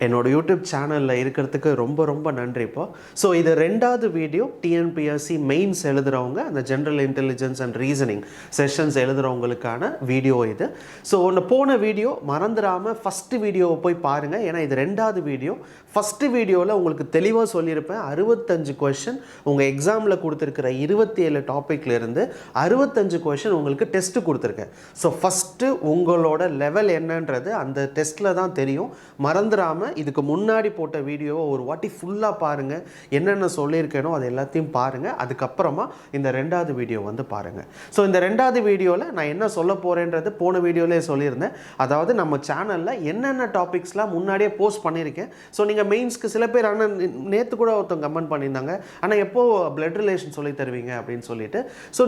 என்னோட யூடியூப் சேனலில் இருக்கிறதுக்கு ரொம்ப ரொம்ப நன்றிப்பா. ஸோ இது ரெண்டாவது வீடியோ டிஎன்பிஎஸ்சி மெயின்ஸ் எழுதுகிறவங்க அந்த general intelligence and reasoning sessions எழுதுகிறவங்களுக்கான வீடியோ இது. ஸோ ஒன்று போன வீடியோ மறந்துடாமல் ஃபஸ்ட்டு வீடியோவை போய் பாருங்கள். ஏன்னா இது ரெண்டாவது வீடியோ. ஃபஸ்ட்டு வீடியோவில் உங்களுக்கு தெளிவாக சொல்லியிருப்பேன். 65 கொஷின் உங்கள் எக்ஸாமில் கொடுத்துருக்கிற 27 டாப்பிக்லேருந்து 65 கொஷின் உங்களுக்கு டெஸ்ட்டு கொடுத்துருக்கேன். ஸோ ஃபஸ்ட்டு உங்களோட லெவல் என்னன்றது அந்த டெஸ்ட்டில் தான் தெரியும். மறந்துடாமல் இதுக்கு முன்னாடி போட்ட வீடியோவை ஒரு வாட்டி ஃபுல்லாக பாருங்கள். என்னென்ன சொல்லியிருக்கேனோ அது எல்லாத்தையும் பாருங்கள். அதுக்கப்புறமா இந்த ரெண்டாவது வீடியோ வந்து பாருங்கள். ஸோ இந்த ரெண்டாவது வீடியோவில் நான் என்ன சொல்ல போகிறேன்றது போன வீடியோவிலே சொல்லியிருந்தேன். அதாவது நம்ம சேனலில் என்னென்ன டாபிக்ஸ்லாம் முன்னாடியே போஸ்ட் பண்ணியிருக்கேன். ஸோ நீங்கள் மெயின்ஸ்க்கு சில பேர் ஆனால் நேற்று கூட ஒருத்தவங்க கமெண்ட் பண்ணியிருந்தாங்க, ஆனால் எப்போ பிளட் ரிலேஷன் சொல்லி தருவீங்க அப்படின்னு சொல்லிட்டு. ஸோ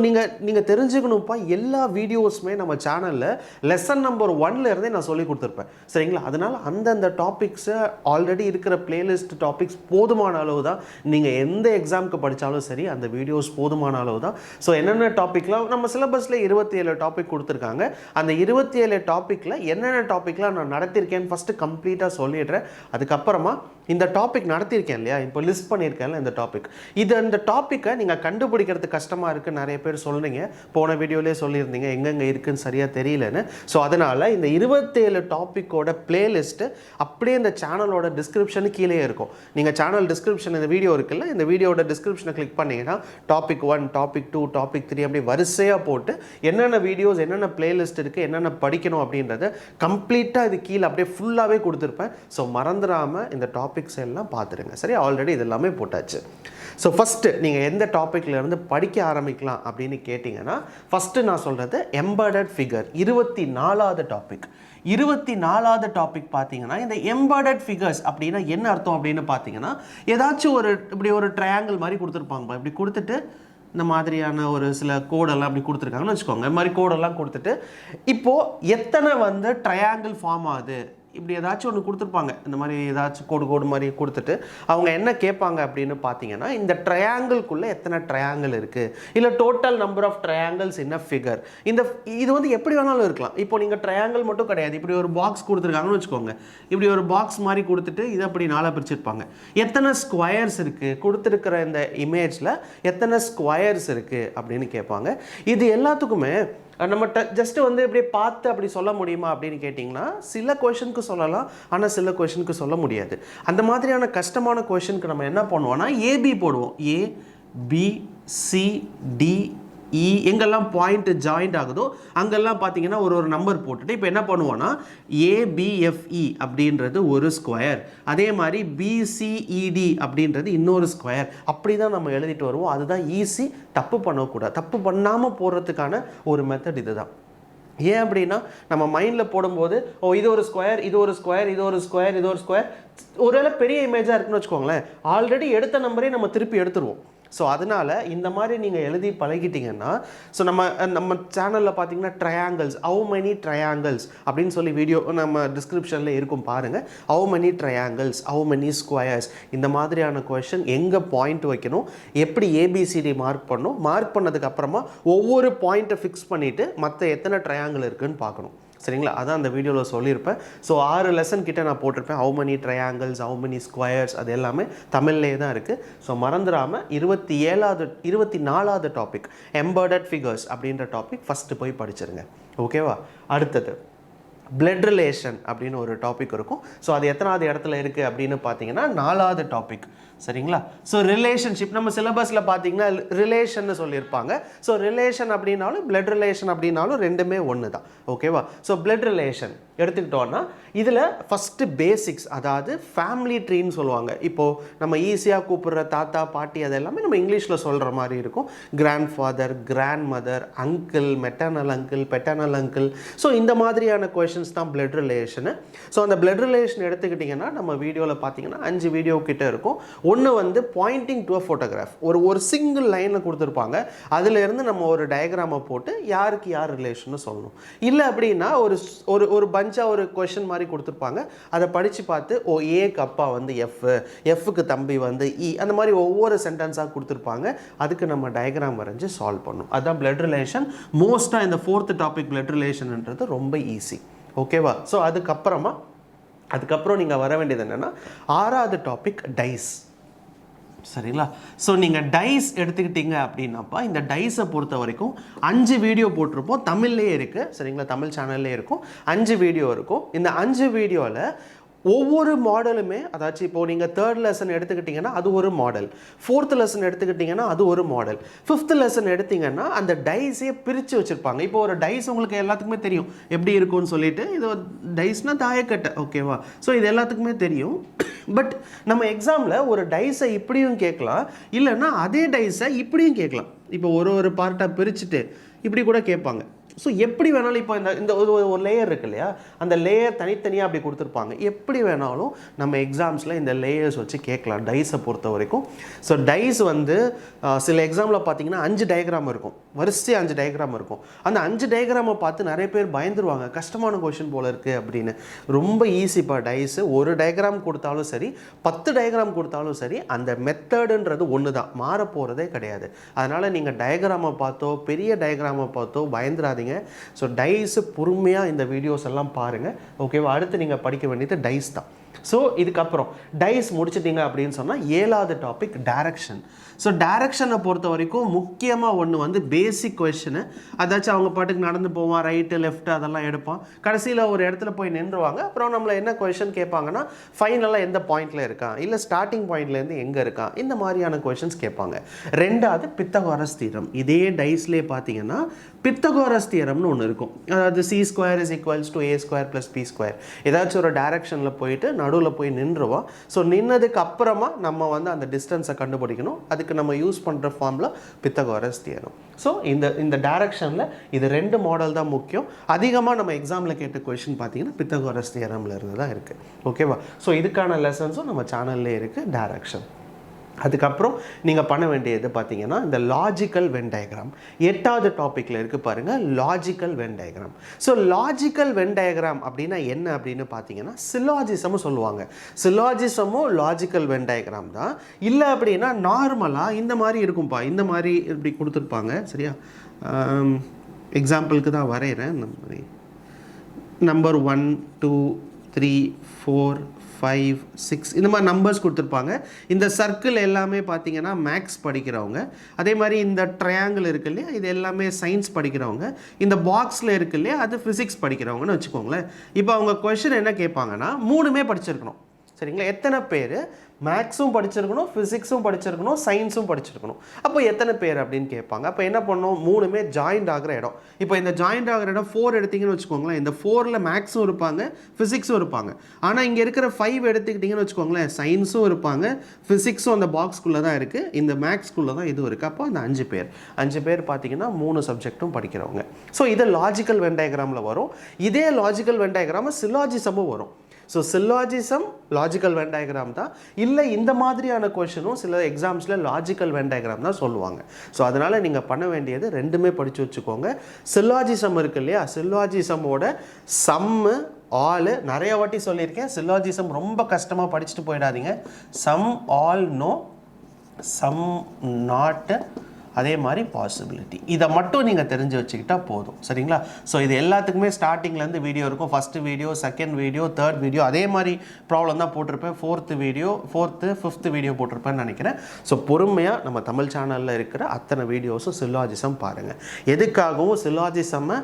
நீங்கள் தெரிஞ்சுக்கணும்ப்பா, எல்லா வீடியோஸுமே நம்ம சேனலில் லெசன் நம்பர் 1லேருந்தே நான் சொல்லி கொடுத்துருப்பேன். சரிங்களா? அதனால் அந்தந்த டாபிக்ஸை ஆல்ரெடி இருக்கிற பிளேலிஸ்ட் டாபிக்ஸ் போதுமான அளவு தான். நீங்கள் எந்த எக்ஸாமுக்கு படித்தாலும் சரி அந்த வீடியோஸ் போதுமான அளவு தான். ஸோ என்னென்ன டாப்பிக்லாம் நம்ம சிலபஸில் 27 டாபிக் கொடுத்துருக்காங்க. அந்த 27 டாப்பிக்கில் என்னென்ன டாப்பிக்லாம் நான் நடத்தியிருக்கேன்னு ஃபஸ்ட்டு கம்ப்ளீட்டாக சொல்லிடுறேன். அதுக்கப்புறமா இந்த டாபிக் நடத்தியிருக்கேன் இல்லையா, இப்போ லிஸ்ட் பண்ணியிருக்கேன்ல இந்த டாபிக், இந்த டாப்பிக்கை நீங்கள் கண்டுபிடிக்கிறது கஷ்டமாக இருக்குது நிறைய பேர் சொல்கிறீங்க. போன வீடியோலேயே சொல்லியிருந்தீங்க எங்கெங்கே இருக்குதுன்னு சரியாக தெரியலன்னு. ஸோ அதனால் இந்த 27 டாப்பிக்கோட பிளேலிஸ்ட்டு அப்படியே இந்த சேனலோட டிஸ்கிரிப்ஷனு கீழே இருக்கும். நீங்கள் சேனல் டிஸ்கிரிப்ஷன் இந்த வீடியோ இருக்குல்ல, இந்த வீடியோட டிஸ்கிரிப்ஷனை கிளிக் பண்ணிங்கன்னா டாபிக் 1, டாபிக் 2, டாபிக் 3 அப்படி வரிசையாக போட்டு என்னென்ன வீடியோஸ் என்னென்ன பிளேலிஸ்ட் இருக்குது என்னென்ன படிக்கணும் அப்படின்றத கம்ப்ளீட்டாக இது கீழே அப்படியே ஃபுல்லாகவே கொடுத்துருப்பேன். ஸோ மறந்துடாமல் இந்த டாபிக்ஸ் எல்லாம் பார்த்துருங்க. சரி, ஆல்ரெடி இது எல்லாமே போட்டாச்சு. ஸோ ஃபஸ்ட்டு நீங்கள் எந்த டாப்பிக்லேருந்து படிக்க ஆரம்பிக்கலாம் அப்படின்னு கேட்டிங்கன்னா, ஃபஸ்ட்டு நான் சொல்கிறது எம்பெடட் ஃபிகர் 24வது டாபிக். 24வது டாபிக் பார்த்தீங்கன்னா, இந்த எம்பெடட் ஃபிகர்ஸ் அப்படின்னா என்ன அர்த்தம் அப்படின்னு பார்த்தீங்கன்னா, ஏதாச்சும் இப்படி ஒரு ட்ரையாங்கிள் மாதிரி கொடுத்துருப்பாங்க. இப்படி கொடுத்துட்டு இந்த மாதிரியான ஒரு சில கோடெல்லாம் அப்படி கொடுத்துருக்காங்கன்னு வச்சுக்கோங்க. இந்த மாதிரி கோடெல்லாம் கொடுத்துட்டு இப்போது எத்தனை வந்து ட்ரையாங்கிள் ஃபார்ம் ஆகுது இப்படி ஏதாச்சும் ஒன்று கொடுத்துருப்பாங்க. இந்த மாதிரி ஏதாச்சும் கோடு மாதிரி கொடுத்துட்டு அவங்க என்ன கேட்பாங்க அப்படின்னு பார்த்தீங்கன்னா, இந்த ட்ரையாங்கிள்குள்ளே எத்தனை ட்ரையாங்கிள் இருக்குது, இல்லை டோட்டல் நம்பர் ஆஃப் ட்ரையாங்கிள்ஸ் என்ன ஃபிகர். இது வந்து எப்படி வேணாலும் இருக்கலாம். இப்போ நீங்கள் ட்ரையாங்கிள் மட்டும் கிடையாது, இப்படி ஒரு பாக்ஸ் கொடுத்துருக்காங்கன்னு வச்சுக்கோங்க. இப்படி ஒரு பாக்ஸ் மாதிரி கொடுத்துட்டு இதை அப்படி நாளாக பிரிச்சிருப்பாங்க. எத்தனை ஸ்கொயர்ஸ் இருக்குது, கொடுத்துருக்கிற இந்த இமேஜில் எத்தனை ஸ்கொயர்ஸ் இருக்குது அப்படின்னு கேட்பாங்க. இது எல்லாத்துக்குமே நம்ம ஜஸ்ட்டு வந்து இப்படியே பார்த்து அப்படி சொல்ல முடியுமா அப்படின்னு கேட்டிங்கன்னா, சில கொஷனுக்கு சொல்லலாம், ஆனால் சில கொஷனுக்கு சொல்ல முடியாது. அந்த மாதிரியான கஷ்டமான கொஷனுக்கு நம்ம என்ன பண்ணுவோம்னா ஏபி போடுவோம். ஏ பி சி டி இ எங்கெல்லாம் பாயிண்ட் ஜாயிண்ட் ஆகுதோ அங்கெல்லாம் பார்த்தீங்கன்னா ஒரு நம்பர் போட்டுட்டு இப்போ என்ன பண்ணுவோன்னா ஏபிஎஃப்இ அப்படின்றது ஒரு ஸ்கொயர், அதே மாதிரி பிசிஇடி அப்படின்றது இன்னொரு ஸ்கொயர். அப்படி தான் நம்ம எழுதிட்டு வருவோம். அதுதான் ஈஸி, தப்பு பண்ணக்கூடாது. தப்பு பண்ணாமல் போடுறதுக்கான ஒரு மெத்தட் இது தான். ஏன் அப்படின்னா நம்ம மைண்டில் போடும்போது இது ஒரு ஸ்கொயர், இது ஒரு ஸ்கொயர், இது ஒரு ஸ்கொயர், இது ஒரு ஸ்கொயர், ஒருவேளை பெரிய இமேஜாக இருக்குன்னு வச்சுக்கோங்களேன், ஆல்ரெடி எடுத்த நம்பரே நம்ம திருப்பி எடுத்துருவோம். ஸோ அதனால் இந்த மாதிரி நீங்கள் எழுதி பழகிட்டிங்கன்னா, ஸோ நம்ம சேனலில் பார்த்தீங்கன்னா ட்ரையாங்கிள்ஸ், ஹவு மெனி ட்ரையாங்கிள்ஸ் அப்படின்னு சொல்லி வீடியோ நம்ம டிஸ்கிரிப்ஷனில் இருக்கும் பாருங்கள். How many triangles, how many squares, இந்த மாதிரியான கொஷின் எங்கே பாயிண்ட் வைக்கணும், எப்படி ஏபிசிடி மார்க் பண்ணணும், மார்க் பண்ணதுக்கப்புறமா ஒவ்வொரு பாயிண்ட்டை ஃபிக்ஸ் பண்ணிவிட்டு மற்ற எத்தனை ட்ரையாங்கிள் இருக்குதுன்னு பார்க்கணும். சரிங்களா? அதான் அந்த வீடியோவில் சொல்லியிருப்பேன். ஸோ 6 லெசன் கிட்ட நான் போட்டிருப்பேன். How many triangles, how many squares, அது எல்லாமே தமிழ்லேயே தான் இருக்குது. ஸோ மறந்துடாமல் 24வது டாபிக் எம்பெடட் ஃபிகர்ஸ் அப்படின்ற டாபிக் ஃபஸ்ட்டு போய் படிச்சிருங்க. ஓகேவா? அடுத்தது பிளட் ரிலேஷன் அப்படின்னு ஒரு டாபிக் இருக்கும். ஸோ அது எத்தனாவது இடத்துல இருக்குது அப்படின்னு பார்த்தீங்கன்னா 4வது டாபிக். சரிங்களா? ஸோ ரிலேஷன்ஷிப் நம்ம சிலபஸில் பார்த்தீங்கன்னா ரிலேஷன்னு சொல்லியிருப்பாங்க. ஸோ ரிலேஷன் அப்படின்னாலும் பிளட் ரிலேஷன் அப்படின்னாலும் ரெண்டுமே ஒன்று தான். ஓகேவா? ஸோ பிளட் ரிலேஷன் எடுத்துக்கிட்டோன்னா இதில் ஃபஸ்ட்டு பேசிக்ஸ், அதாவது ஃபேமிலி ட்ரீன்னு சொல்லுவாங்க. இப்போது நம்ம ஈஸியாக கூப்பிடுற தாத்தா பாட்டி அது எல்லாமே நம்ம இங்கிலீஷில் சொல்கிற மாதிரி இருக்கும். Grand father, grand mother, uncle, maternal uncle, paternal uncle. So இந்த மாதிரியான கொஷின்ஸ் தான் பிளட் ரிலேஷனு. ஸோ அந்த பிளட் ரிலேஷன் எடுத்துக்கிட்டிங்கன்னா நம்ம வீடியோவில் பார்த்தீங்கன்னா 5 வீடியோ கிட்ட இருக்கும். ஒன்று வந்து பாயிண்டிங் டு அ ஃபோட்டோகிராஃப், ஒரு சிங்கிள் லைனில் கொடுத்துருப்பாங்க. அதிலேருந்து நம்ம ஒரு டயக்ராமை போட்டு யாருக்கு யார் ரிலேஷன்னு சொல்லணும். இல்லை அப்படின்னா ஒரு பஞ்சாக ஒரு கொஷின் மாதிரி கொடுத்துருப்பாங்க. அதை படித்து பார்த்து ஏக்கு அப்பா வந்து எஃப்க்கு தம்பி வந்து இ, அந்த மாதிரி ஒவ்வொரு சென்டென்ஸாக கொடுத்துருப்பாங்க. அதுக்கு நம்ம டயக்ராம் வரைஞ்சி சால்வ் பண்ணணும். அதுதான் பிளட் ரிலேஷன். மோஸ்ட்டாக இந்த 4th டாபிக் பிளட் ரிலேஷன்ன்றது ரொம்ப ஈஸி. ஓகேவா? ஸோ அதுக்கப்புறமா அதுக்கப்புறம் நீங்கள் வர வேண்டியது என்னென்னா 6வது டாபிக் டைஸ். சரிங்களா? ஸோ நீங்கள் டைஸ் எடுத்துக்கிட்டீங்க அப்படின்னாப்பா இந்த டைஸை பொறுத்த வரைக்கும் 5 வீடியோ போட்டிருப்போம், தமிழ்லேயே இருக்குது. சரிங்களா? தமிழ் சேனல்லே இருக்கும், 5 வீடியோ இருக்கும். இந்த 5 வீடியோவில் ஒவ்வொரு மாடலுமே, அதாச்சும் இப்போது நீங்கள் 3rd லெசன் எடுத்துக்கிட்டிங்கன்னா அது ஒரு மாடல், 4th லெசன் எடுத்துக்கிட்டிங்கன்னா அது ஒரு மாடல், 5th லெசன் எடுத்திங்கன்னா அந்த டைஸையே பிரித்து வச்சுருப்பாங்க. இப்போ ஒரு டைஸ் உங்களுக்கு எல்லாத்துக்குமே தெரியும் எப்படி இருக்கும்னு சொல்லிட்டு, இது டைஸ்னால் தாயக்கட்டை, ஓகேவா? ஸோ இது எல்லாத்துக்குமே தெரியும். பட் நம்ம எக்ஸாமில் ஒரு டைஸை இப்படியும் கேட்கலாம், இல்லைன்னா அதே டைஸை இப்படியும் கேட்கலாம். இப்போ ஒரு பார்ட்டாக பிரிச்சுட்டு இப்படி கூட கேட்பாங்க. ஸோ எப்படி வேணாலும் இப்போ இந்த ஒரு லேயர் இருக்கு இல்லையா, அந்த லேயர் தனித்தனியாக அப்படி கொடுத்துருப்பாங்க. எப்படி வேணாலும் நம்ம எக்ஸாம்ஸில் இந்த லேயர்ஸ் வச்சு கேட்கலாம் டைஸை பொறுத்த வரைக்கும். ஸோ டைஸ் வந்து சில எக்ஸாமில் பார்த்தீங்கன்னா 5 டயக்ராம் இருக்கும், வரிசை 5 டயக்ராம் இருக்கும். அந்த 5 டயக்ராமை பார்த்து நிறைய பேர் பயந்துருவாங்க, கஷ்டமான கொஷின் போல் இருக்குது அப்படின்னு. ரொம்ப ஈஸிப்பா டைஸு. ஒரு டயக்ராம் கொடுத்தாலும் சரி, 10 டயக்ராம் கொடுத்தாலும் சரி, அந்த மெத்தடுன்றது ஒன்று தான், மாற போகிறதே கிடையாது. அதனால் நீங்கள் டயக்ராமை பார்த்தோ பெரிய டயக்ராமை பார்த்தோ பயந்துராதீங்க. ஸோ டைஸு பொறுமையாக இந்த வீடியோஸ் எல்லாம் பாருங்கள், ஓகேவா? அடுத்து நீங்கள் படிக்க வேண்டியது டைஸ் தான். ஸோ இதுக்கப்புறம் டைஸ் முடிச்சிட்டிங்க அப்படின்னு சொன்னால் 7வது டாபிக் டைரக்ஷன். ஸோ டைரக்ஷனை பொறுத்த வரைக்கும் முக்கியமாக ஒன்று வந்து பேசிக் கொஷனு, அதாச்சும் அவங்க பாட்டுக்கு நடந்து போவான், ரைட்டு லெஃப்ட்டு அதெல்லாம் எடுப்பான், கடைசியில் ஒரு இடத்துல போய் நின்றுவாங்க. அப்புறம் நம்மளை என்ன கொஷன் கேட்பாங்கன்னா ஃபைனலாக எந்த பாயிண்டில் இருக்கான், இல்லை ஸ்டார்டிங் பாயிண்ட்லேருந்து எங்கே இருக்கான், இந்த மாதிரியான கொஷின்ஸ் கேட்பாங்க. 2வது பித்தகோரஸ் தியரம். இதே டைஸ்லேயே பார்த்தீங்கன்னா பித்தகோரஸ் தியரம்னு ஒன்று இருக்கும், அதாவது c² = a² + b². ஏதாச்சும் ஒரு டைரக்ஷனில் போயிட்டு நடுவில் போய் நின்றுவோம். ஸோ நின்னதுக்கு அப்புறமா நம்ம வந்து அந்த டிஸ்டன்ஸை கண்டுபிடிக்கணும். அதுக்கு நம்ம யூஸ் பண்ணுற ஃபார்முலா பித்தகோரஸ் தியரம். ஸோ இந்த டைரக்ஷனில் இது 2 மாடல் தான் முக்கியம். அதிகமாக நம்ம எக்ஸாமில் கேட்ட கொஷின் பார்த்தீங்கன்னா பித்தகோரஸ் தியரமில் இருந்து தான் இருக்குது, ஓகேவா? ஸோ இதுக்கான லெசன்ஸும் நம்ம சேனல்லே இருக்குது, டைரக்ஷன். அதுக்கப்புறம் நீங்கள் பண்ண வேண்டியது பார்த்தீங்கன்னா இந்த லாஜிக்கல் வென் டயக்ராம். 8வது டாப்பிக்கில் இருக்குது பாருங்கள், logical Venn diagram. So logical Venn diagram அப்படின்னா என்ன அப்படின்னு பார்த்தீங்கன்னா சில்லாஜிசமும் சொல்லுவாங்க. சில்லாஜிசமும் லாஜிக்கல் வென் டயக்ராம் தான். இல்லை அப்படின்னா நார்மலாக இந்த மாதிரி இருக்கும்ப்பா, இந்த மாதிரி இப்படி கொடுத்துருப்பாங்க. சரியா? எக்ஸாம்பிளுக்கு தான் வரைகிறேன். இந்த மாதிரி நம்பர் 1 2 3 4 5 6 இந்த மாதிரி நம்பர்ஸ் கொடுத்துருப்பாங்க. இந்த சர்க்கிள் எல்லாமே பார்த்தீங்கன்னா மேக்ஸ் படிக்கிறவங்க, அதே மாதிரி இந்த ட்ரையாங்கிள் இருக்கு இல்லையா, இது எல்லாமே சயின்ஸ் படிக்கிறவங்க, இந்த பாக்ஸில் இருக்கு இல்லையா அது ஃபிசிக்ஸ் படிக்கிறவங்கன்னு வச்சுக்கோங்களேன். இப்போ அவங்க கொஷின் என்ன கேட்பாங்கன்னா 3மே படிச்சிருக்கணும். சரிங்களா? எத்தனை பேர் மேக்ஸும் படிச்சிருக்கணும், ஃபிசிக்ஸும் படிச்சிருக்கணும், சயின்ஸும் படிச்சிருக்கணும். அப்போ எத்தனை பேர் அப்படின்னு கேட்பாங்க. அப்போ என்ன பண்ணணும், 3மே ஜாயிண்ட் ஆகிற இடம். இப்போ இந்த ஜாயிண்ட் ஆகிற இடம் 4 எடுத்திங்கன்னு வச்சுக்கோங்களேன், இந்த 4ல் மேக்ஸும் இருப்பாங்க, ஃபிசிக்ஸும் இருப்பாங்க. ஆனால் இங்கே இருக்கிற 5 எடுத்துக்கிட்டிங்கன்னு வச்சுக்கோங்களேன், சயின்ஸும் இருப்பாங்க, ஃபிசிக்ஸும் அந்த பாக்ஸ்குள்ளே தான் இருக்குது, இந்த மேக்ஸ்குள்ளே தான் இது இருக்குது. அப்போ அந்த 5 பேர் பார்த்தீங்கன்னா 3 சப்ஜெக்ட்டும் படிக்கிறவங்க. ஸோ இது லாஜிக்கல் வென் டயக்ராமில் வரும். இதே லாஜிக்கல் வென் டயக்ராமில் சில்லாஜிசமும் வரும். ஸோ சில்லாஜிசம் லாஜிக்கல் வென் டயக்ராம் தான். இல்லை இந்த மாதிரியான கொஷனும் சில எக்ஸாம்ஸில் லாஜிக்கல் வென் டயக்ராம் தான் சொல்லுவாங்க. ஸோ அதனால் நீங்கள் பண்ண வேண்டியது 2மே படித்து வச்சுக்கோங்க. சில்லாஜிசம் இருக்கு இல்லையா, சில்லாஜிசமோட சம்மு ஆல் நிறைய வாட்டி சொல்லியிருக்கேன். சில்லாஜிசம் ரொம்ப கஷ்டமாக படிச்சுட்டு போயிடாதீங்க. Some all no, some not, அதே மாதிரி பாசிபிலிட்டி, இதை மட்டும் நீங்கள் தெரிஞ்சு வச்சுக்கிட்டா போதும். சரிங்களா? ஸோ இது எல்லாத்துக்குமே ஸ்டார்டிங்லேருந்து வீடியோ இருக்கும். First video, second video, third video, அதே மாதிரி ப்ராப்ளம் தான் போட்டிருப்பேன். 4th video, 4th 5th video போட்டிருப்பேன்னு நினைக்கிறேன். ஸோ பொறுமையாக நம்ம தமிழ் சேனலில் இருக்கிற அத்தனை வீடியோஸும் சில்லாஜிசம் பாருங்கள். எதுக்காகவும் சில்லாஜிசம்மை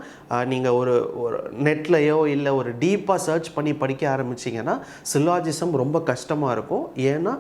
நீங்கள் ஒரு நெட்லையோ இல்லை ஒரு டீப்பாக சர்ச் பண்ணி படிக்க ஆரம்பிச்சிங்கன்னா சில்லாஜிசம் ரொம்ப கஷ்டமாக இருக்கும். ஏன்னா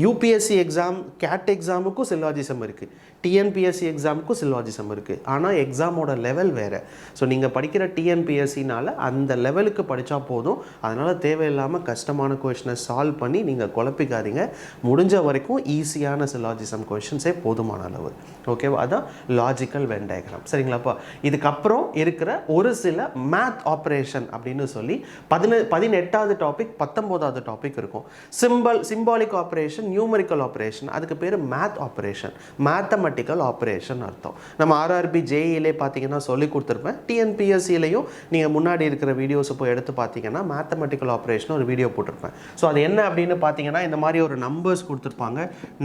யூபிஎஸ்சி எக்ஸாம், கேட் எக்ஸாமுக்கும் சில்லாஜிசம் இருக்குது, டிஎன்பிஎஸ்சி எக்ஸாமுக்கும் சில்லாஜிசம் இருக்குது. ஆனால் எக்ஸாமோட லெவல் வேறு. ஸோ நீங்கள் படிக்கிற டிஎன்பிஎஸ்சினால் அந்த லெவலுக்கு படித்தா போதும். அதனால் தேவையில்லாமல் கஷ்டமான கொஷினை சால்வ் பண்ணி நீங்கள் குழப்பிக்காதீங்க. முடிஞ்ச வரைக்கும் ஈஸியான சில்லாஜிசம் கொஷின்ஸே போதுமான அளவு, ஓகேவா? அதான் லாஜிக்கல் வென் டயக்ராம். சரிங்களாப்பா? இதுக்கப்புறம் இருக்கிற ஒரு சில மேத் ஆப்ரேஷன் அப்படின்னு சொல்லி 18வது டாபிக் 19வது டாபிக் இருக்கும். சிம்பாலிக் ஆப்ரேஷன், நியூமரிக்கல் ஆப்ரேஷன், அதுக்கு பேர் math operation, mathematics mathematical operation அர்த்தம். நம்ம ஆர்ஆர்பி ஜேஇலே பார்த்தீங்கன்னா சொல்லி கொடுத்துருப்பேன். டிஎன்பிஎஸ்சிலையும் நீங்கள் முன்னாடி இருக்கிற வீடியோஸை போய் எடுத்து பார்த்தீங்கன்னா மேத்தமெட்டிக்கல் ஆப்ரேஷன் ஒரு வீடியோ போட்டிருப்பேன். ஸோ அது என்ன அப்படின்னு பார்த்தீங்கன்னா இந்த மாதிரி ஒரு நம்பர்ஸ் கொடுத்துருப்பாங்க.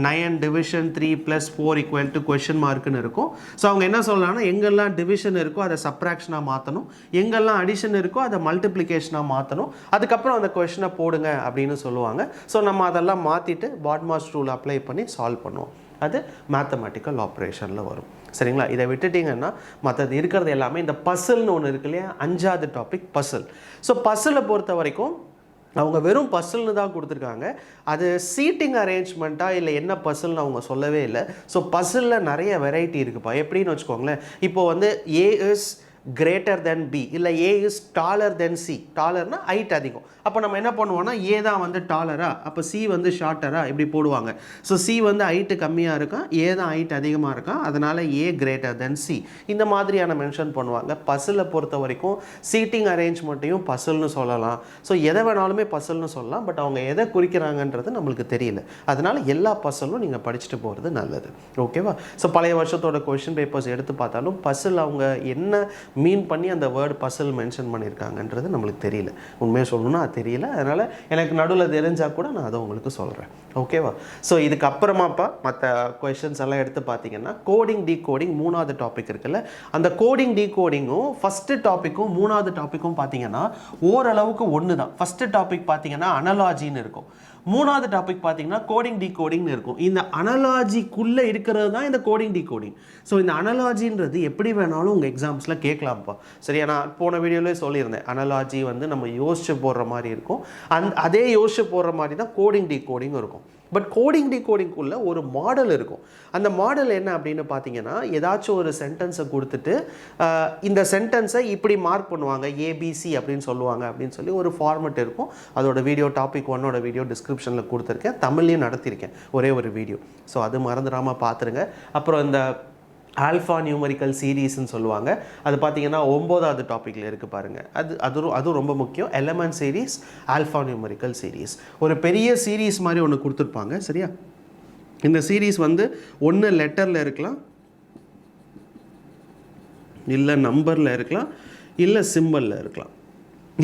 9 டிவிஷன் 3 + 4 = கொஷின் மார்க்குன்னு இருக்கும். ஸோ அவங்க என்ன சொல்லலாம்னா எங்கெல்லாம் டிவிஷன் இருக்கோ அதை சப்ராக்ஷனாக மாற்றணும், எங்கெல்லாம் அடிஷன் இருக்கோ அதை மல்டிப்ளிகேஷனாக மாற்றணும், அதுக்கப்புறம் அந்த கொஷினை போடுங்க அப்படின்னு சொல்லுவாங்க. ஸோ நம்ம அதெல்லாம் மாற்றிட்டு பாட்மாஸ் ரூல் அப்ளை பண்ணி சால்வ் பண்ணுவோம். அது மேத்தமெட்டிக்கல் ஆப்ரேஷனில் வரும். சரிங்களா? இதை விட்டுட்டிங்கன்னா மற்றது இருக்கிறது எல்லாமே இந்த பசில்னு ஒன்று இருக்கு இல்லையா, 5வது டாபிக் பசில். ஸோ பசிலை பொறுத்த வரைக்கும் அவங்க வெறும் பசில்னு தான் கொடுத்துருக்காங்க. அது சீட்டிங் அரேஞ்ச்மெண்ட்டாக இல்லை என்ன பசில்னு அவங்க சொல்லவே இல்லை. ஸோ பசிலில் நிறைய வெரைட்டி இருக்குப்பா. எப்படின்னு வச்சுக்கோங்களேன், இப்போது வந்து A is greater than B, இல்லை A is taller than C. டாலர்னா ஹைட் அதிகம். அப்போ நம்ம என்ன பண்ணுவோம்னா ஏ தான் வந்து டாலரா, அப்போ சி வந்து ஷார்ட்டரா இப்படி போடுவாங்க. ஸோ சி வந்து ஹைட்டு கம்மியாக இருக்கான், ஏ தான் ஹைட் அதிகமாக இருக்கான், அதனால் ஏ கிரேட்டர் தென் சி. இந்த மாதிரியான மென்ஷன் பண்ணுவாங்க. பசிலை பொறுத்த வரைக்கும் சீட்டிங் அரேஞ்ச்மெண்ட்டையும் பசில்னு சொல்லலாம். ஸோ எதை வேணாலுமே பசில்னு சொல்லலாம். பட் அவங்க எதை குறிக்கிறாங்கன்றது நம்மளுக்கு தெரியல. அதனால் எல்லா பசிலும் நீங்கள் படிச்சுட்டு போகிறது நல்லது. ஓகேவா? ஸோ பழைய வருஷத்தோட கொஷின் பேப்பர்ஸ் எடுத்து பார்த்தாலும் பசில் அவங்க என்ன மீன் பண்ணி அந்த வேர்டு பசில் மென்ஷன் பண்ணியிருக்காங்கன்றது நம்மளுக்கு தெரியல. உண்மையாக சொல்லணும்னா அது தெரியல. அதனால் எனக்கு நடுவில் தெரிஞ்சால் கூட நான் அதை உங்களுக்கு சொல்கிறேன். ஓகேவா? ஸோ இதுக்கப்புறமாப்பா மற்ற கொஷின்ஸ் எல்லாம் எடுத்து பார்த்தீங்கன்னா கோடிங் டீகோடிங் 3வது டாபிக் இருக்குல்ல, அந்த கோடிங் டீகோடிங்கும் ஃபஸ்ட்டு டாப்பிக்கும் 3வது டாப்பிக்கும் பார்த்தீங்கன்னா ஓரளவுக்கு ஒன்று தான். ஃபஸ்ட்டு டாபிக் பார்த்தீங்கன்னா அனலாஜின்னு இருக்கும், 3வது டாபிக் பார்த்தீங்கன்னா கோடிங் டீகோடிங்னு இருக்கும். இந்த அனலாஜிக்குள்ளே இருக்கிறது தான் இந்த கோடிங் டீகோடிங். ஸோ இந்த அனலாஜின்றது எப்படி வேணாலும் உங்கள் எக்ஸாம்ஸில் கேட்கலாம்ப்பா. சரியா? நான் போன வீடியோவிலே சொல்லியிருந்தேன், அனலாஜி வந்து நம்ம யோசிச்சு போடுற மாதிரி இருக்கும், அதே யோசிச்சு போடுற மாதிரி தான் கோடிங் டீகோடிங் இருக்கும். பட் கோடிங் டீகோடிங்குள்ள ஒரு மாடல் இருக்கும். அந்த மாடல் என்ன அப்படின்னு பார்த்தீங்கன்னா, ஏதாச்சும் ஒரு சென்டென்ஸை கொடுத்துட்டு இந்த சென்டென்ஸை இப்படி மார்க் பண்ணுவாங்க, ஏபிசி அப்படின்னு சொல்லுவாங்க அப்படின்னு சொல்லி ஒரு ஃபார்மெட் இருக்கும். அதோட வீடியோ டாபிக் 1ஓட வீடியோ டிஸ்கிரிப்ஷனில் கொடுத்துருக்கேன், தமிழ்லையும் நடத்தியிருக்கேன் ஒரே ஒரு வீடியோ. ஸோ அது மறந்துடாமல் பார்த்துருங்க. அப்புறம் இந்த ஆல்ஃபா நியூமரிக்கல் சீரீஸ்ன்னு சொல்லுவாங்க, அது பார்த்தீங்கன்னா 9வது டாப்பிக்கில் இருக்குது பாருங்கள். அதுவும் ரொம்ப முக்கியம். Element series, alpha numerical series, ஒரு பெரிய சீரீஸ் மாதிரி ஒன்று கொடுத்துருப்பாங்க. சரியா? இந்த சீரீஸ் வந்து ஒன்று லெட்டரில் இருக்கலாம், இல்லை நம்பரில் இருக்கலாம், இல்லை சிம்பிளில் இருக்கலாம்,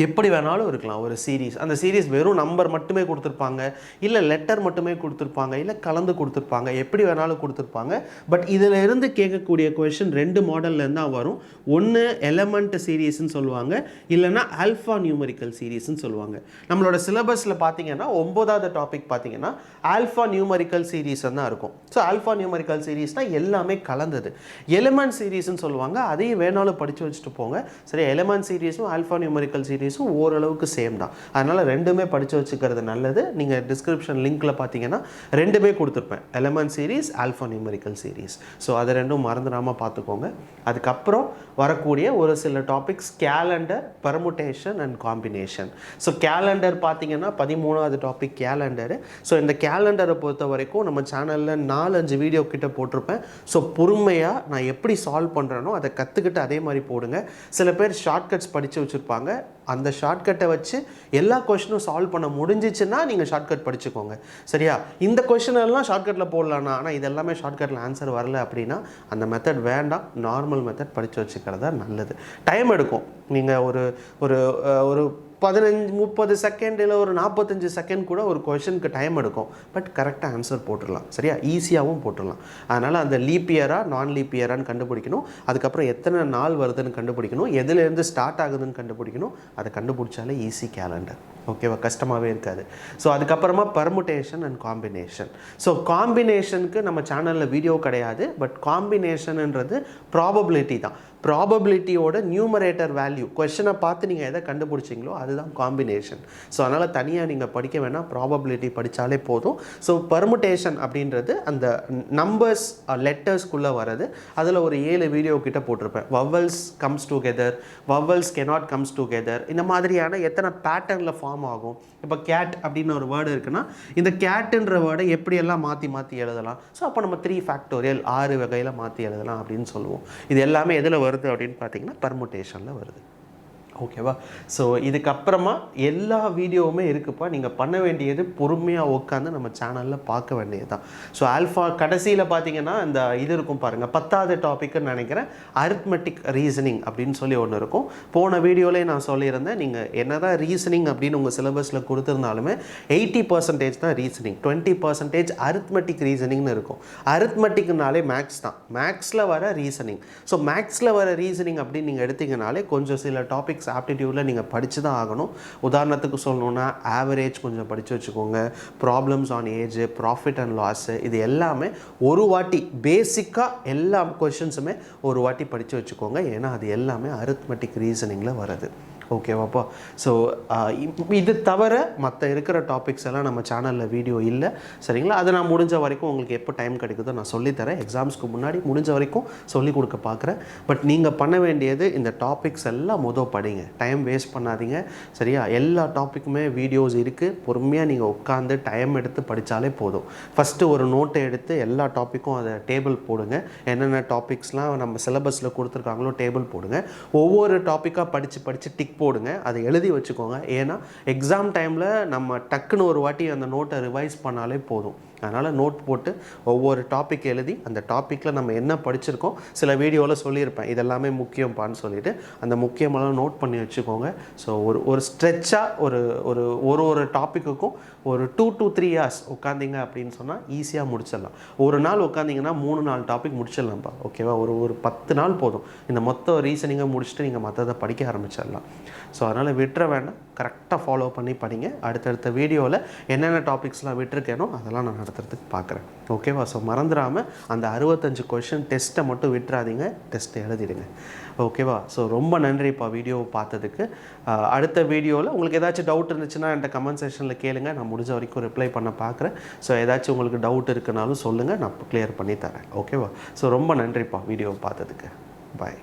எப்படி வேணாலும் இருக்கலாம் ஒரு சீரீஸ். அந்த சீரீஸ் வெறும் நம்பர் மட்டுமே கொடுத்துருப்பாங்க, இல்லை லெட்டர் மட்டுமே கொடுத்துருப்பாங்க, இல்லை கலந்து கொடுத்துருப்பாங்க, எப்படி வேணாலும் கொடுத்துருப்பாங்க. பட் இதில் இருந்து கேட்கக்கூடிய கொஷின் 2 மாடல்லேருந்து தான் வரும். ஒன்று எலமெண்ட் சீரீஸ்ன்னு சொல்லுவாங்க, இல்லைன்னா ஆல்ஃபா நியூமரிக்கல் சீரீஸ்ன்னு சொல்லுவாங்க. நம்மளோட சிலபஸில் பார்த்தீங்கன்னா 9வது டாபிக் பார்த்தீங்கன்னா ஆல்ஃபா நியூமரிக்கல் சீரீஸ் தான் இருக்கும். ஸோ ஆல்ஃபா நியூமரிக்கல் சீரீஸ்னால் எல்லாமே கலந்தது. எலமெண்ட் சீரீஸ்ன்னு சொல்லுவாங்க, அதையும் வேணாலும் படித்து வச்சுட்டு போங்க. சரி, எலமெண்ட் சீரீஸும் ஆல்ஃபா நியூமரிக்கல் சீரீஸும் ஓரளவுக்கு சேம் தான். அதனால் ரெண்டுமே படித்து வச்சுக்கிறது நல்லது. நீங்கள் டிஸ்கிரிப்ஷன் லிங்க்கில் பார்த்தீங்கன்னா ரெண்டுமே கொடுத்துருப்பேன், element series, alpha numerical series. So அதை ரெண்டும் மறந்துடாமல் பார்த்துக்கோங்க. அதுக்கப்புறம் வரக்கூடிய ஒரு சில topics calendar, permutation and combination. So calendar பார்த்தீங்கன்னா 13வது டாபிக் கேலண்டரு. ஸோ இந்த கேலண்டரை பொறுத்த வரைக்கும் நம்ம சேனலில் 4-5 வீடியோ கிட்ட போட்டிருப்பேன். ஸோ பொறுமையாக நான் எப்படி சால்வ் பண்ணுறேனோ அதை கற்றுக்கிட்டு அதே மாதிரி போடுங்க. சில பேர் ஷார்ட்கட்ஸ் படித்து வச்சுருப்பாங்க, அந்த ஷார்ட்கட்டை வச்சு எல்லா கொஷினும் சால்வ் பண்ண முடிஞ்சிச்சுன்னா நீங்கள் ஷார்ட்கட் படிச்சுக்கோங்க. சரியா? இந்த கொஷின் எல்லாம் ஷார்ட்கட்டில் போடலான்னா, ஆனால் இதெல்லாமே ஷார்ட்கட்டில் ஆன்சர் வரல அப்படின்னா அந்த மெத்தட் வேண்டாம், நார்மல் மெத்தட் படித்து வச்சுக்கிறதா நல்லது. டைம் எடுக்கும். நீங்கள் ஒரு 15-30 செகண்ட் இல்லை ஒரு 45 செகண்ட் கூட ஒரு கொஷனுக்கு டைம் எடுக்கும். பட் கரெக்டாக ஆன்சர் போட்டுடலாம். சரியா? ஈஸியாகவும் போட்டுடலாம். அதனால் அந்த லீப் இயரா நான் லீப் இயரான்னு கண்டுபிடிக்கணும். அதுக்கப்புறம் எத்தனை நாள் வருதுன்னு கண்டுபிடிக்கணும், எதுலேருந்து ஸ்டார்ட் ஆகுதுன்னு கண்டுபிடிக்கணும். அதை கண்டுபிடிச்சாலே ஈஸி கேலண்டர். ஓகேவா? கஷ்டமாகவே இருக்காது. ஸோ அதுக்கப்புறமா பெர்முடேஷன் அண்ட் காம்பினேஷன். ஸோ காம்பினேஷனுக்கு நம்ம சேனலில் வீடியோ கிடையாது. பட் காம்பினேஷன்ன்றது ப்ராபபிலிட்டி தான். ப்ராபபிலிட்டியோட நியூமரேட்டர் வேல்யூ, கொஷனை பார்த்து நீங்கள் எதை கண்டுபிடிச்சிங்களோ அதுதான் காம்பினேஷன். ஸோ அதனால் தனியாக நீங்கள் படிக்க வேணாம், ப்ராபபிலிட்டி படித்தாலே போதும். ஸோ பெர்முடேஷன் அப்படின்றது அந்த நம்பர்ஸ் லெட்டர்ஸ்குள்ளே வர்றது. அதில் ஒரு 7 வீடியோ கிட்ட போட்டிருப்பேன். Vowels comes together, vowels cannot comes together, இந்த மாதிரியான எத்தனை பேட்டர்னில் ஃபார்ம் ஆகும். இப்போ கேட் அப்படின்னு ஒரு வேர்டு இருக்குன்னா இந்த கேட்டுன்ற வேர்டை எப்படியெல்லாம் மாற்றி எழுதலாம். ஸோ அப்போ நம்ம 3 ஃபேக்டோரியல் 6 வகையில் மாற்றி எழுதலாம் அப்படின்னு சொல்லுவோம். இது எல்லாமே எதில் வருது அப்படின்னு பார்த்தீங்கன்னா பெர்முடேஷனில் வருது. ஓகேவா? ஸோ இதுக்கப்புறமா எல்லா வீடியோவுமே இருக்குப்பா. நீங்கள் பண்ண வேண்டியது பொறுமையாக உட்காந்து நம்ம சேனலில் பார்க்க வேண்டியது தான். ஸோ ஆல்ஃபா கடைசியில் பார்த்தீங்கன்னா இந்த இது இருக்கும் பாருங்கள், 10வது டாப்பிக்குன்னு நினைக்கிறேன், அரித்மெட்டிக் ரீசனிங் அப்படின்னு சொல்லி ஒன்று இருக்கும். போன வீடியோலேயே நான் சொல்லியிருந்தேன், நீங்கள் என்ன தான் ரீசனிங் அப்படின்னு உங்கள் சிலபஸில் கொடுத்துருந்தாலுமே 80% தான் ரீசனிங், 20% அரித்மெட்டிக் ரீசனிங்னு இருக்கும். அரித்மெட்டிக்னாலே மேக்ஸ் தான், மேக்ஸில் வர ரீசனிங். ஸோ மேக்ஸில் வர ரீசனிங் அப்படின்னு நீங்கள் எடுத்திங்கனாலே கொஞ்சம் சில டாபிக்ஸ் ஆப்டிடியூடில் நீங்கள் படித்து தான் ஆகணும். உதாரணத்துக்கு சொல்லணுன்னா ஆவரேஜ் கொஞ்சம் படித்து வச்சுக்கோங்க, problems on age, profit and loss, இது எல்லாமே ஒரு வாட்டி பேசிக்காக எல்லா கொஷின்ஸுமே ஒரு வாட்டி படித்து வச்சுக்கோங்க. ஏன்னா அது எல்லாமே அரித்மெட்டிக் ரீசனிங்கில் வருது. ஓகேவாப்பா? ஸோ இது தவிர மற்ற இருக்கிற டாபிக்ஸ் எல்லாம் நம்ம சேனலில் வீடியோ இல்லை, சரிங்களா? அதை நான் முடிஞ்ச வரைக்கும் உங்களுக்கு எப்போ டைம் கிடைக்குதோ நான் சொல்லித்தரேன். எக்ஸாம்ஸ்க்கு முன்னாடி முடிஞ்ச வரைக்கும் சொல்லிக் கொடுக்க பார்க்குறேன். பட் நீங்கள் பண்ண வேண்டியது இந்த டாபிக்ஸ் எல்லாம் படிங்க, டைம் வேஸ்ட் பண்ணாதீங்க, சரியா? எல்லா டாப்பிக்குமே வீடியோஸ் இருக்குது, பொறுமையாக நீங்கள் உட்காந்து டைம் எடுத்து படித்தாலே போதும். ஃபஸ்ட்டு ஒரு நோட்டை எடுத்து எல்லா டாப்பிக்கும் அதை டேபிள் போடுங்க, என்னென்ன டாபிக்ஸ்லாம் நம்ம சிலபஸில் கொடுத்துருக்காங்களோ டேபிள் போடுங்க. ஒவ்வொரு டாப்பிக்காக படித்து டிக் போடுங்க, அதை எழுதி வச்சுக்கோங்க. ஏன்னா எக்ஸாம் டைமில் நம்ம டக்குன்னு ஒரு வாட்டி அந்த நோட்டை ரிவைஸ் பண்ணாலே போதும். அதனால் நோட் போட்டு ஒவ்வொரு டாபிக் எழுதி அந்த டாப்பிக்கில் நம்ம என்ன படிச்சிருக்கோம், சில வீடியோவில் சொல்லியிருப்பேன் இதெல்லாமே முக்கியம்ப்பான்னு சொல்லிவிட்டு அந்த முக்கியமெல்லாம் நோட் பண்ணி வச்சுக்கோங்க. ஸோ ஒரு ஸ்ட்ரெச்சாக ஒரு டாப்பிக்குக்கும் ஒரு 2 to 3 hours உட்காந்திங்க அப்படின்னு சொன்னால் ஈஸியாக முடிச்சிடலாம். ஒரு நாள் உட்காந்திங்கன்னா 3-4 டாபிக் முடிச்சிடலாம்ப்பா. ஓகேவா? ஒரு 10 நாள் போதும் இந்த மொத்த ரீசனிங்கை முடிச்சுட்டு நீங்கள் மற்றதை படிக்க ஆரம்பிச்சிடலாம். ஸோ அதனால் விட்டுற வேண்டாம், கரெக்டாக ஃபாலோ பண்ணி படிங்க. அடுத்தடுத்த வீடியோவில் என்னென்ன டாபிக்ஸ்லாம் விட்டுருக்கேனோ அதெல்லாம் நான் நடத்துறதுக்கு பார்க்குறேன். ஓகேவா? ஸோ மறந்துடாமல் அந்த 65 கொஷின் டெஸ்ட்டை மட்டும் விட்டுறாதீங்க, டெஸ்ட்டை எழுதிடுங்க. ஓகேவா? ஸோ ரொம்ப நன்றிப்பா வீடியோவை பார்த்ததுக்கு. அடுத்த வீடியோவில் உங்களுக்கு ஏதாச்சும் டவுட் இருந்துச்சுன்னா என்கிட்ட கமெண்ட் செக்ஷனில் கேளுங்க, நான் முடிஞ்ச வரைக்கும் ரிப்ளை பண்ண பார்க்குறேன். ஸோ ஏதாச்சும் உங்களுக்கு டவுட் இருக்குனாலும் சொல்லுங்கள், நான் கிளியர் பண்ணி தரேன். ஓகேவா? ஸோ ரொம்ப நன்றிப்பா வீடியோவை பார்த்ததுக்கு. பாய்.